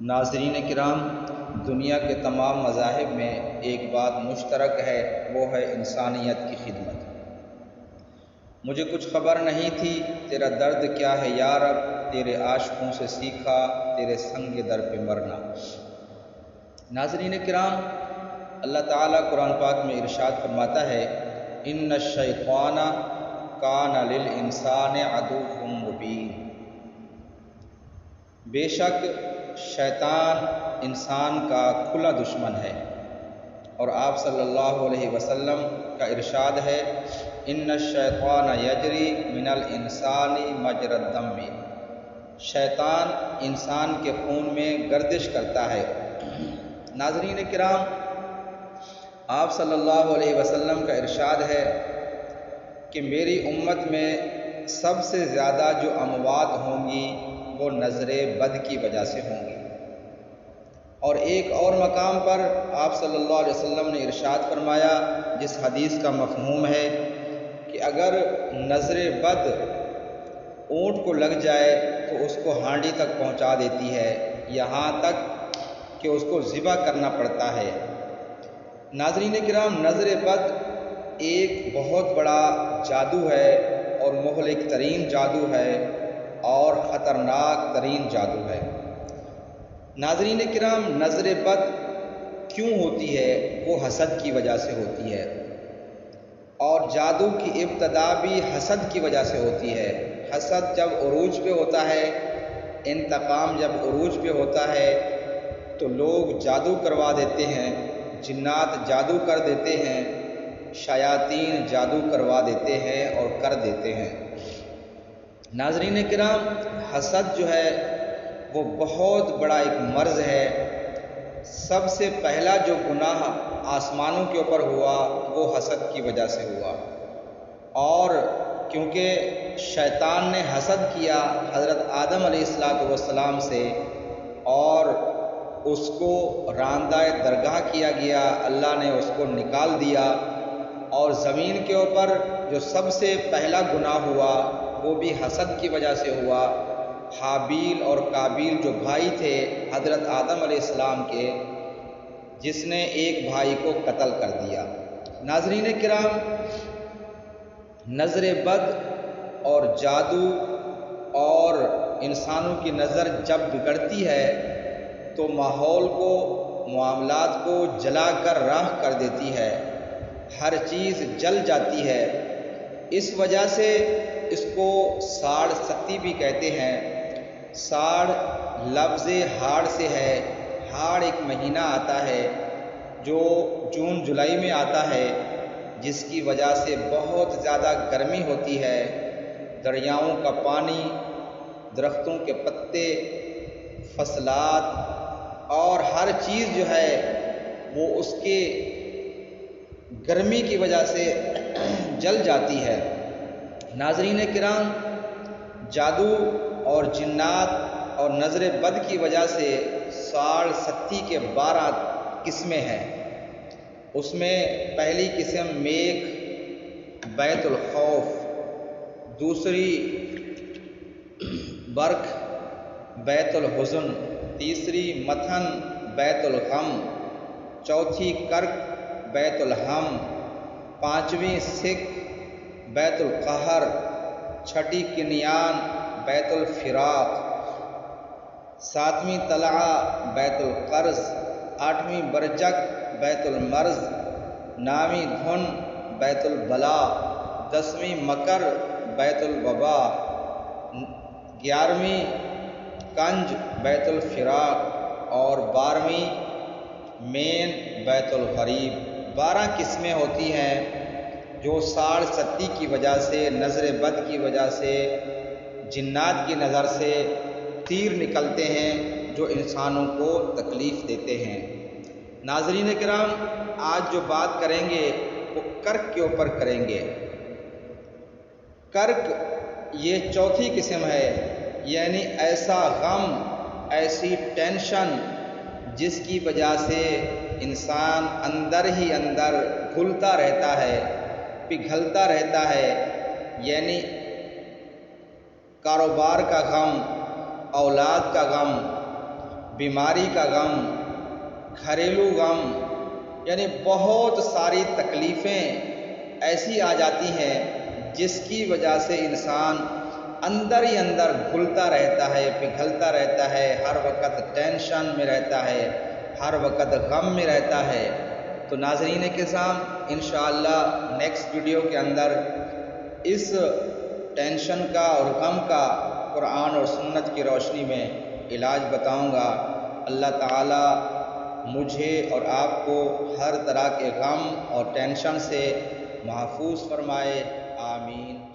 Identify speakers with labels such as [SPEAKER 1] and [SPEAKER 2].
[SPEAKER 1] ناظرین کرام، دنیا کے تمام مذاہب میں ایک بات مشترک ہے، وہ ہے انسانیت کی خدمت۔ مجھے کچھ خبر نہیں تھی، تیرا درد کیا ہے یا رب، تیرے عاشقوں سے سیکھا تیرے سنگ در پہ مرنا۔ ناظرین کرام، اللہ تعالیٰ قرآن پاک میں ارشاد فرماتا ہے، ان الشیطان کان للانسان عدو مبین۔ بے شک شیطان انسان کا کھلا دشمن ہے، اور آپ صلی اللہ علیہ وسلم کا ارشاد ہے، ان الشیطان یجری من الانسان مجری الدم۔ شیطان انسان کے خون میں گردش کرتا ہے۔ ناظرین کرام، آپ صلی اللہ علیہ وسلم کا ارشاد ہے کہ میری امت میں سب سے زیادہ جو اموات ہوں گی وہ نظر بد کی وجہ سے ہوں گی۔ اور ایک اور مقام پر آپ صلی اللہ علیہ وسلم نے ارشاد فرمایا، جس حدیث کا مفہوم ہے کہ اگر نظر بد اونٹ کو لگ جائے تو اس کو ہانڈی تک پہنچا دیتی ہے، یہاں تک کہ اس کو ذبح کرنا پڑتا ہے۔ ناظرین کرام، نظر بد ایک بہت بڑا جادو ہے، اور مہلک ترین جادو ہے، اور خطرناک ترین جادو ہے۔ ناظرین کرام، نظر بد کیوں ہوتی ہے؟ وہ حسد کی وجہ سے ہوتی ہے، اور جادو کی ابتدا بھی حسد کی وجہ سے ہوتی ہے۔ حسد جب عروج پہ ہوتا ہے، انتقام جب عروج پہ ہوتا ہے، تو لوگ جادو کروا دیتے ہیں، جنات جادو کر دیتے ہیں، شیاطین جادو کروا دیتے ہیں اور کر دیتے ہیں۔ ناظرین کرام، حسد جو ہے وہ بہت بڑا ایک مرض ہے۔ سب سے پہلا جو گناہ آسمانوں کے اوپر ہوا وہ حسد کی وجہ سے ہوا، اور کیونکہ شیطان نے حسد کیا حضرت آدم علیہ السلام سے، اور اس کو راندہ درگاہ کیا گیا، اللہ نے اس کو نکال دیا، اور زمین کے اوپر جو سب سے پہلا گناہ ہوا وہ بھی حسد کی وجہ سے ہوا۔ حابیل اور قابیل جو بھائی تھے حضرت آدم علیہ السلام کے، جس نے ایک بھائی کو قتل کر دیا۔ ناظرین کرام، نظر بد اور جادو اور انسانوں کی نظر جب بگڑتی ہے تو ماحول کو، معاملات کو جلا کر راکھ کر دیتی ہے، ہر چیز جل جاتی ہے۔ اس وجہ سے اس کو ساڑ ستی بھی کہتے ہیں۔ ساڑ لفظ ہاڑ سے ہے۔ ہاڑ ایک مہینہ آتا ہے جو جون جولائی میں آتا ہے، جس کی وجہ سے بہت زیادہ گرمی ہوتی ہے۔ دریاؤں کا پانی، درختوں کے پتے، فصلات اور ہر چیز جو ہے وہ اس کے گرمی کی وجہ سے جل جاتی ہے۔ ناظرین کرام، جادو اور جنات اور نظر بد کی وجہ سے ساڑ ستی کے 12 قسمیں ہیں۔ اس میں پہلی قسم میک بیت الخوف، دوسری برق بیت الحزن، تیسری متھن بیت الغم، چوتھی کرک بیت الہم، پانچویں سکھ بیت القہر، چھٹی کنیان بیت الفراق، ساتویں طلعہ بیت القرض، آٹھویں برجک بیت المرض، نویں دھن بیت البلا، 10ویں مکر بیت الوبا، 11ویں کنج بیت الفراق، اور 12ویں مین بیت الغریب۔ 12 قسمیں ہوتی ہیں جو ساڑ ستی کی وجہ سے، نظر بد کی وجہ سے، جنات کی نظر سے تیر نکلتے ہیں جو انسانوں کو تکلیف دیتے ہیں۔ ناظرین کرام، آج جو بات کریں گے وہ کرک کے اوپر کریں گے۔ کرک یہ چوتھی قسم ہے، یعنی ایسا غم، ایسی ٹینشن جس کی وجہ سے انسان اندر ہی اندر گھلتا رہتا ہے، پگھلتا رہتا ہے، یعنی کاروبار کا غم، اولاد کا غم، بیماری کا غم، گھریلو غم، یعنی بہت ساری تکلیفیں ایسی آ جاتی ہیں جس کی وجہ سے انسان اندر ہی اندر گھلتا رہتا ہے، پگھلتا رہتا ہے، ہر وقت ٹینشن میں رہتا ہے، ہر وقت غم میں رہتا ہے۔ تو ناظرین کرام، انشاءاللہ نیکسٹ ویڈیو کے اندر اس ٹینشن کا اور غم کا قرآن اور سنت کی روشنی میں علاج بتاؤں گا۔ اللہ تعالی مجھے اور آپ کو ہر طرح کے غم اور ٹینشن سے محفوظ فرمائے، آمین۔